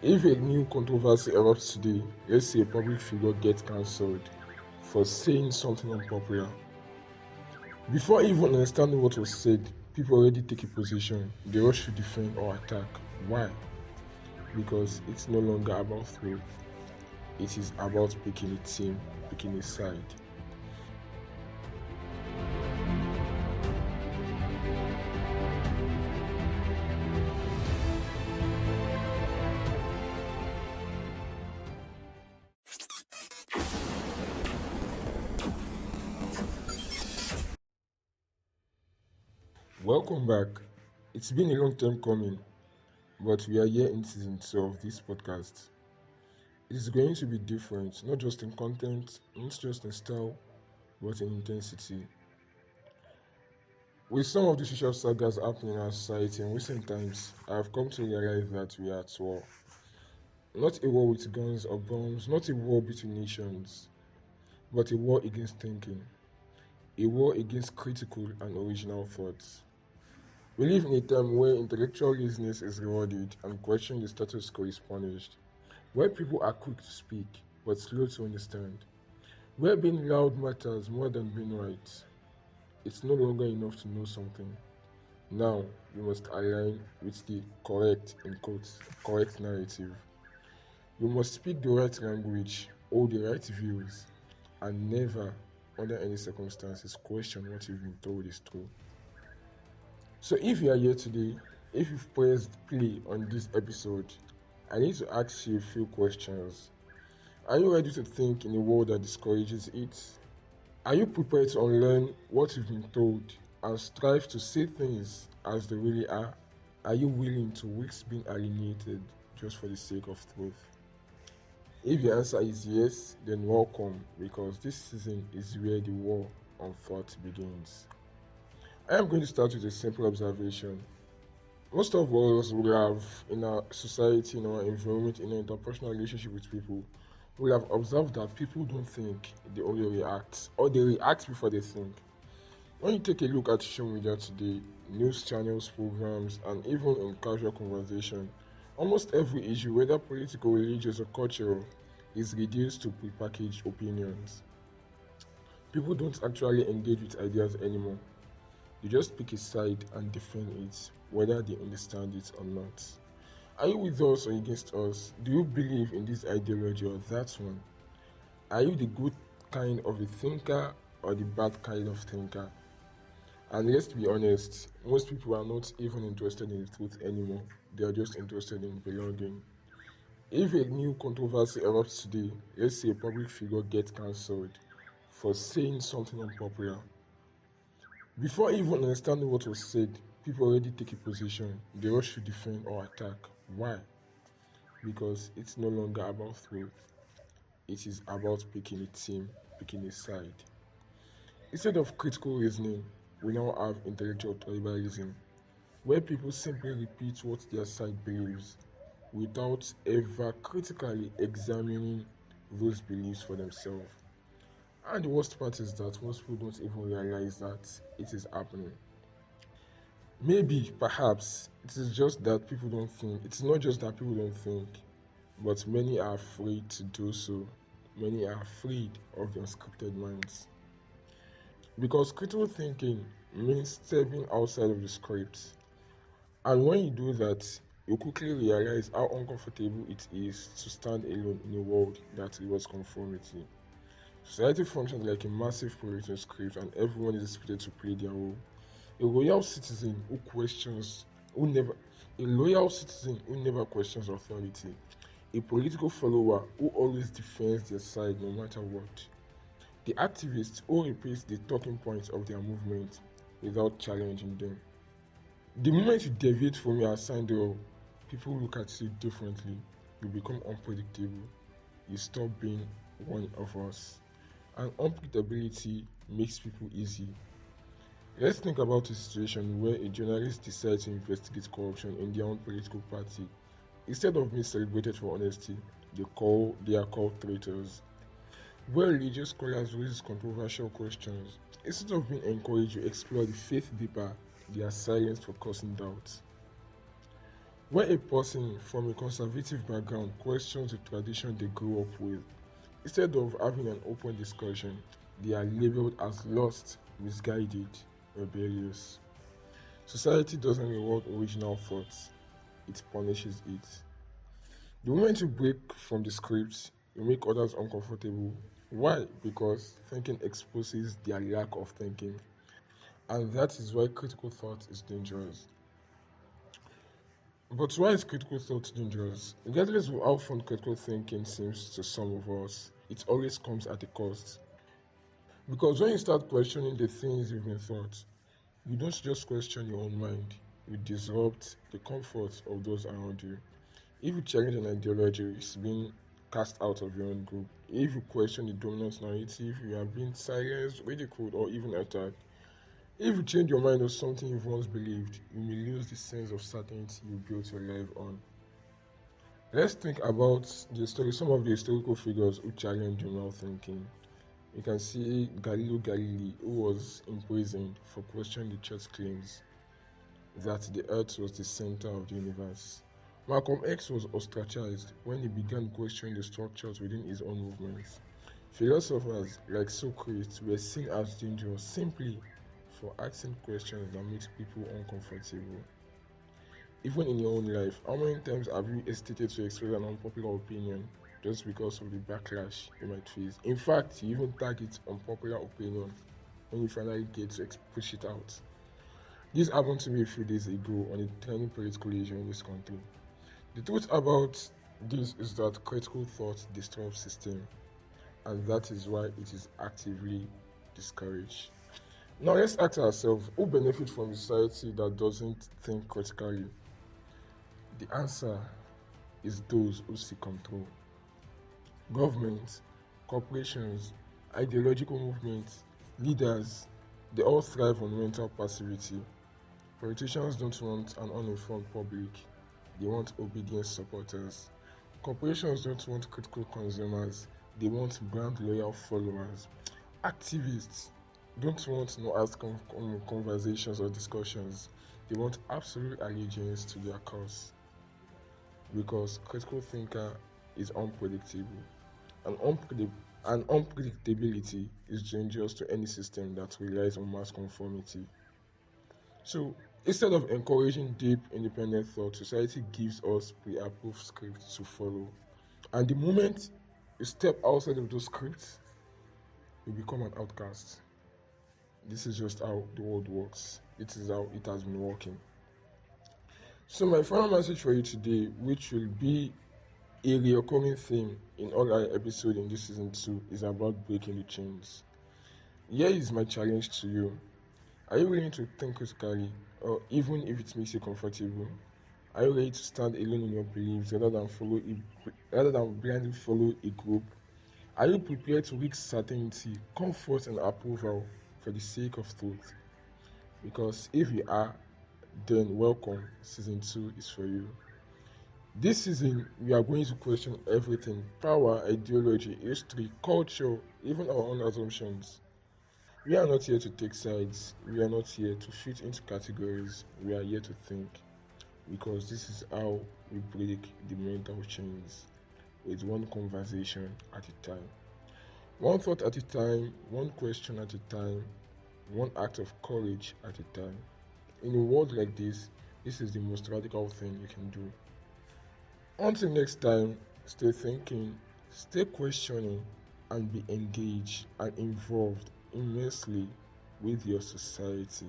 If a new controversy erupts today, let's say a public figure gets cancelled for saying something unpopular, before even understanding what was said, people already take a position. They rush to defend or attack. Why? Because it's no longer about truth. It is about picking a team, picking a side. Welcome back. It's been a long time coming, but we are here in season 2 of this podcast. It is going to be different, not just in content, not just in style, but in intensity. With some of the social sagas happening in our society in recent times, I have come to realize that we are at war. Not a war with guns or bombs, not a war between nations, but a war against thinking, a war against critical and original thoughts. We live in a time where intellectual laziness is rewarded and questioning the status quo is punished, where people are quick to speak but slow to understand, where being loud matters more than being right. It's no longer enough to know something. Now you must align with the correct, in quotes, correct narrative. You must speak the right language, hold the right views, and never, under any circumstances, question what you've been told is true. So if you are here today, if you've pressed play on this episode, I need to ask you a few questions. Are you ready to think in a world that discourages it? Are you prepared to unlearn what you've been told and strive to say things as they really are? Are you willing to risk being alienated just for the sake of truth? If the answer is yes, then welcome, because this season is where the war on thought begins. I am going to start with a simple observation. Most of us will have, in our society, in our environment, in our interpersonal relationship with people, we have observed that people don't think, they only react, or they react before they think. When you take a look at social media today, news channels, programs, and even in casual conversation, almost every issue, whether political, religious, or cultural, is reduced to prepackaged opinions. People don't actually engage with ideas anymore. They just pick a side and defend it, whether they understand it or not. Are you with us or against us? Do you believe in this ideology or that one? Are you the good kind of a thinker or the bad kind of thinker? And let's be honest, most people are not even interested in the truth anymore. They are just interested in belonging. If a new controversy erupts today, let's say a public figure gets cancelled for saying something unpopular, before even understanding what was said, people already take a position. They rush to defend or attack. Why? Because it's no longer about truth. It is about picking a team, picking a side. Instead of critical reasoning, we now have intellectual tribalism, where people simply repeat what their side believes without ever critically examining those beliefs for themselves. And the worst part is that most people don't even realize that it is happening. Maybe, perhaps, it is just that people don't think. It's not just that people don't think, but many are afraid to do so. Many are afraid of the unscripted minds. Because critical thinking means stepping outside of the script. And when you do that, you quickly realize how uncomfortable it is to stand alone in a world that rewards conformity. Society functions like a massive pre-written script and everyone is expected to play their role. A loyal citizen a loyal citizen who never questions authority. A political follower who always defends their side no matter what. The activist who repeats the talking points of their movement without challenging them. The moment you deviate from your assigned role, people look at you differently. You become unpredictable. You stop being one of us. And unpredictability makes people easy. Let's think about a situation where a journalist decides to investigate corruption in their own political party. Instead of being celebrated for honesty, they are called traitors. Where religious scholars raise controversial questions, instead of being encouraged to explore the faith deeper, they are silenced for causing doubts. When a person from a conservative background questions the tradition they grew up with, instead of having an open discussion, they are labeled as lost, misguided, rebellious. Society doesn't reward original thoughts, it punishes it. The moment you break from the script, you make others uncomfortable. Why? Because thinking exposes their lack of thinking. And that is why critical thought is dangerous. But why is critical thought dangerous? Regardless of how fun critical thinking seems to some of us, it always comes at a cost. Because when you start questioning the things you've been taught, you don't just question your own mind, you disrupt the comfort of those around you. If you challenge an ideology, it's being cast out of your own group. If you question the dominant narrative, you are being silenced, ridiculed, or even attacked. If you change your mind on something you've once believed, you may lose the sense of certainty you built your life on. Let's think about some of the historical figures who challenged general thinking. You can see Galileo Galilei, who was imprisoned for questioning the church's claims that the earth was the center of the universe. Malcolm X was ostracized when he began questioning the structures within his own movements. Philosophers like Socrates were seen as dangerous simply for asking questions that makes people uncomfortable. Even in your own life, how many times have you hesitated to express an unpopular opinion just because of the backlash you might face? In fact, you even target unpopular opinion when you finally get to push it out. This happened to me a few days ago on a tiny political issue in this country. The truth about this is that critical thought disrupts system, and that is why it is actively discouraged. Now let's ask ourselves, who benefits from a society that doesn't think critically? The answer is those who seek control. Governments, corporations, ideological movements, leaders, they all thrive on mental passivity. Politicians don't want an uninformed public, they want obedient supporters. Corporations don't want critical consumers, they want brand loyal followers. Activists don't want no ask conversations or discussions, they want absolute allegiance to their cause. Because critical thinker is unpredictable. And, and unpredictability is dangerous to any system that relies on mass conformity. So instead of encouraging deep, independent thought, society gives us pre-approved scripts to follow. And the moment you step outside of those scripts, you become an outcast. This is just how the world works. It is how it has been working. So my final message for you today, which will be a recurring theme in all our episodes in this season 2, is about breaking the chains. Here is my challenge to you. Are you willing to think critically, or even if it makes you comfortable? Are you ready to stand alone in your beliefs rather than blindly follow a group? Are you prepared to risk certainty, comfort, and approval for the sake of truth? Because if you are, then welcome. Season 2 is for you. This season, we are going to question everything: power, ideology, history, culture, even our own assumptions. We are not here to take sides, we are not here to fit into categories, we are here to think. Because this is how we break the mental chains, with one conversation at a time. One thought at a time, one question at a time, one act of courage at a time. In a world like this is the most radical thing you can do. Until next time, stay thinking, stay questioning, and be engaged and involved immensely with your society.